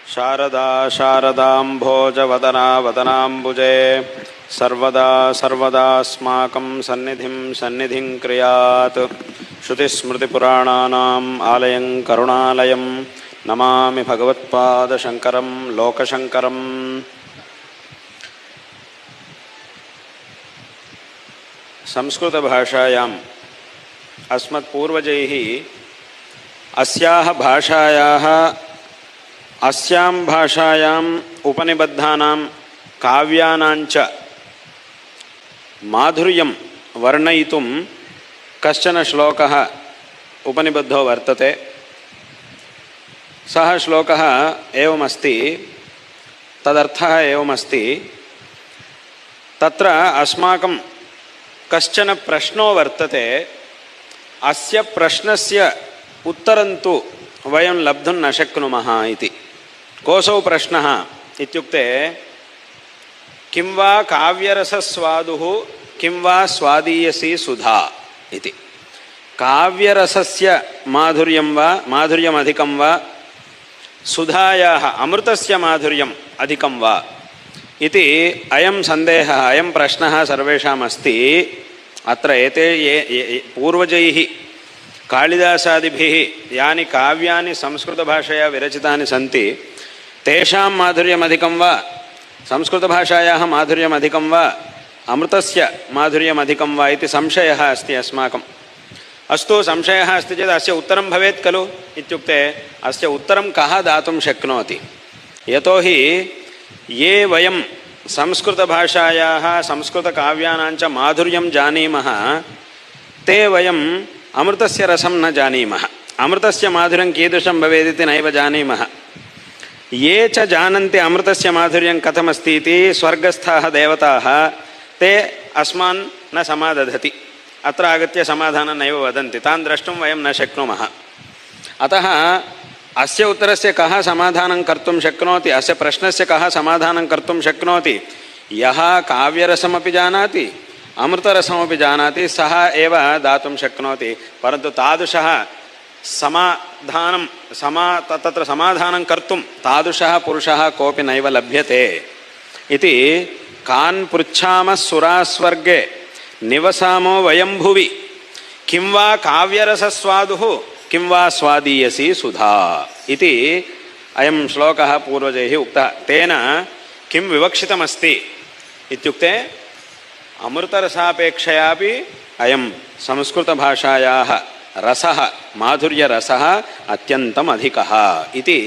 शारदा शारदाम्भोजवदना वदनाम्बुजे सर्वदा सर्वदास्माकं सन्निधिं सन्निधिं क्रियात्। श्रुतिस्मृतिपुराणानाम् आलयं करुणालयं नमामि भगवत्पादशङ्करं लोकशङ्करम्। संस्कृतभाषायाम् अस्मत्पूर्वजैः अस्याः भाषायाः अस्यां भाषायाम् उपनिबद्धानां काव्यानाञ्च माधुर्यं वर्णयितुं कश्चन श्लोकः उपनिबद्धो वर्तते। सः श्लोकः एवमस्ति, तदर्थः एवमस्ति। तत्र अस्माकं कश्चन प्रश्नो वर्तते, अस्य प्रश्नस्य उत्तरं तु वयं लब्धुं न शक्नुमः इति। कोऽसौ प्रश्नः इत्युक्ते, किं वा काव्यरसस्वादुः किं वा स्वादीयसी सुधा इति। काव्यरसस्य माधुर्यं वा माधुर्यमधिकं वा सुधायाः अमृतस्य माधुर्यम् अधिकं वा इति अयं सन्देहः, अयं प्रश्नः सर्वेषाम् अस्ति। अत्र एते ये पूर्वजैः कालिदासादिभिः यानि काव्यानि संस्कृतभाषया विरचितानि सन्ति, तेषां माधुर्यमधिकं वा संस्कृतभाषायाः माधुर्यमधिकं वा अमृतस्य माधुर्यमधिकं वा इति संशयः अस्ति अस्माकम्। अस्तु, संशयः अस्ति चेत् अस्य उत्तरं भवेत् खलु इत्युक्ते, अस्य उत्तरं कः दातुं शक्नोति? यतोहि ये वयं संस्कृतभाषायाः संस्कृतकाव्यानां च माधुर्यं जानीमः, ते वयम् अमृतस्य रसं न जानीमः। अमृतस्य माधुर्यं कीदृशं भवेदिति नैव जानीमः। ये च जानन्ति अमृतस्य माधुर्यं कथमस्ति इति, स्वर्गस्थाः देवताः, ते अस्मान् न समादधति, अत्र आगत्य समाधानं नैव वदन्ति, तान् द्रष्टुं वयं न शक्नुमः। अतः अस्य उत्तरस्य कः समाधानं कर्तुं शक्नोति, अस्य प्रश्नस्य कः समाधानं कर्तुं शक्नोति? यः काव्यरसमपि जानाति अमृतरसमपि जानाति, सः एव दातुं शक्नोति। परन्तु तादृशः तत्र समाधानं कर्तुं तादृशः पुरुषः कोऽपि नैव लभ्यते इति। कान् पृच्छामः सुरास्वर्गे निवसामो वयं भुवि, किं वा काव्यरसस्वादुः किं वा स्वादीयसी सुधा इति अयं श्लोकः पूर्वजैः उक्तः। तेन किं विवक्षितमस्ति इत्युक्ते, अमृतरसापेक्षयापि अयं संस्कृतभाषायाः रसः, माधुर्यरसः अत्यन्तम् अधिकः इति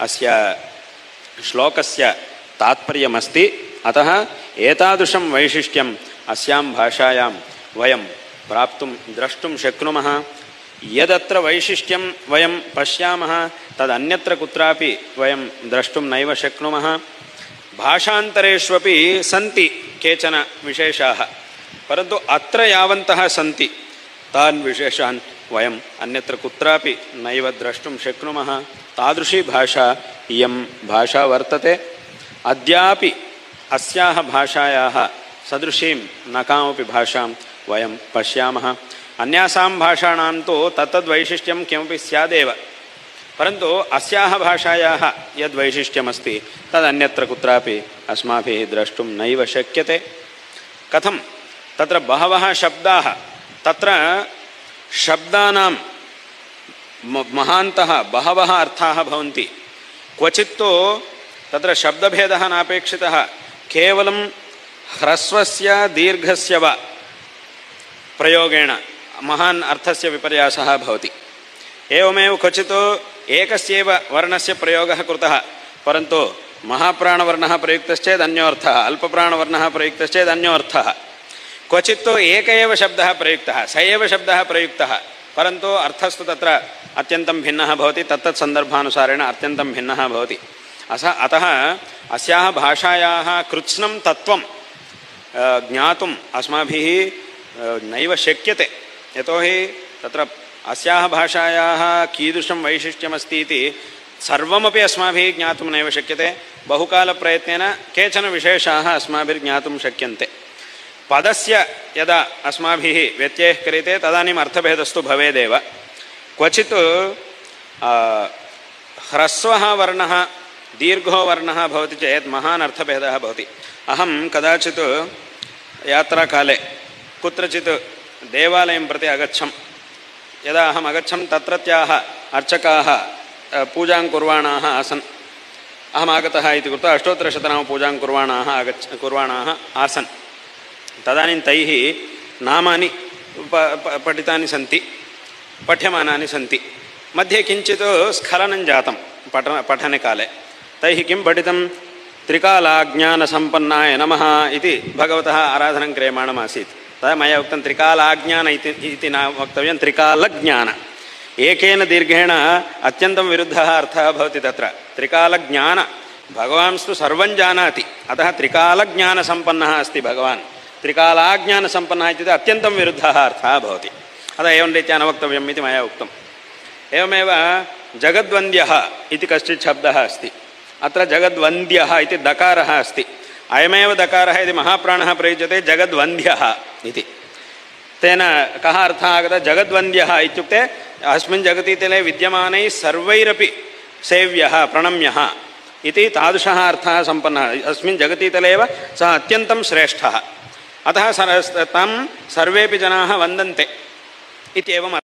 अस्य श्लोकस्य तात्पर्यमस्ति। अतः एतादृशं वैशिष्ट्यम् अस्यां भाषायां वयं प्राप्तुं द्रष्टुं शक्नुमः। यदत्र वैशिष्ट्यं वयं पश्यामः, तदन्यत्र कुत्रापि वयं द्रष्टुं नैव शक्नुमः। भाषान्तरेष्वपि सन्ति केचन विशेषाः, परन्तु अत्र यावन्तः सन्ति तान् विशेषान् वयम् अन्यत्र कुत्रापि नैव द्रष्टुं शक्नुमः। तादृशी भाषा इयं भाषा वर्तते। अद्यापि अस्याः भाषायाः सदृशीं न कामपि भाषां वयं पश्यामः। अन्यासां भाषाणां तु तत्तद्वैशिष्ट्यं किमपि स्यादेव, परन्तु अस्याः भाषायाः यद्वैशिष्ट्यमस्ति तदन्यत्र कुत्रापि अस्माभिः द्रष्टुं नैव शक्यते। कथं? तत्र बहवः शब्दाः, तत्र शब्दानां महान्तः बहवः अर्थाः भवन्ति। क्वचित्तु तत्र शब्दभेदः नापेक्षितः, केवलं ह्रस्वस्य दीर्घस्य वा प्रयोगेण महान् अर्थस्य विपर्यासः भवति। एवमेव क्वचित् एकस्यैव वर्णस्य प्रयोगः कृतः, परन्तु महाप्राणवर्णः प्रयुक्तश्चेत् अन्योऽर्थः, अल्पप्राणवर्णः प्रयुक्तश्चेत् अन्योऽर्थः। क्वचित् एक एव शब्दः प्रयुक्तः, स एव शब्दः प्रयुक्तः, परन्तु अर्थस्तु तत्र अत्यन्तं भिन्नः भवति, तत्तत् सन्दर्भानुसारेण अत्यन्तं भिन्नः भवति। अतः अस्याः भाषायाः कृत्स्नं तत्त्वं ज्ञातुम् अस्माभिः नैव शक्यते। यतोहि तत्र अस्याः भाषायाः कीदृशं वैशिष्ट्यमस्ति इति सर्वमपि अस्माभिः ज्ञातुं नैव शक्यते। बहुकालप्रयत्नेन केचन विशेषाः अस्माभिर्ज्ञातुं शक्यन्ते। पदस्य यदा अस्माभिः व्यत्ययः क्रियते तदानीम् अर्थभेदस्तु भवेदेव। क्वचित् ह्रस्वः वर्णः दीर्घो वर्णः भवति चेत् महान् अर्थभेदः भवति। अहं कदाचित् यात्राकाले कुत्रचित् देवालयं प्रति अगच्छम्। यदा अहम् अगच्छं तत्रत्याः अर्चकाः पूजां कुर्वाणाः आसन्। अहम् आगतः इति कृत्वा अष्टोत्तरशतनामपूजां कुर्वाणाः आसन्। तदानीं तैः नामानि पठितानि सन्ति, पठ्यमानानि सन्ति। मध्ये किञ्चित् स्खलनं जातं पठने काले। तैः किं पठितं? त्रिकालाज्ञानसम्पन्नाय नमः इति भगवतः आराधनं क्रियमाणमासीत्। तदा मया उक्तं त्रिकालाज्ञान इति न वक्तव्यं, त्रिकालज्ञान। एकेन दीर्घेण अत्यन्तं विरुद्धः अर्थः भवति तत्र। त्रिकालज्ञान, भगवान्स्तु सर्वं जानाति, अतः त्रिकालज्ञानसम्पन्नः अस्ति भगवान्। त्रिकालाज्ञानसम्पन्नः इत्युक्ते अत्यन्तं विरुद्धः अर्थः भवति। अतः एवं रीत्या न वक्तव्यम् इति मया उक्तम्। एवमेव जगद्वन्द्यः इति कश्चित् शब्दः अस्ति। अत्र जगद्वन्द्यः इति दकारः अस्ति। अयमेव दकारः यदि महाप्राणः प्रयुज्यते जगद्वन्द्यः इति। तेन कः अर्थः आगतः? जगद्वन्द्यः इत्युक्ते अस्मिन् जगतीतले विद्यमानैः सर्वैरपि सेव्यः प्रणम्यः इति तादृशः अर्थः सम्पन्नः। अस्मिन् जगतीतले एव सः अत्यन्तं श्रेष्ठः, अतः तं सर्वेपि जनाः वन्दन्ते इत्येवम्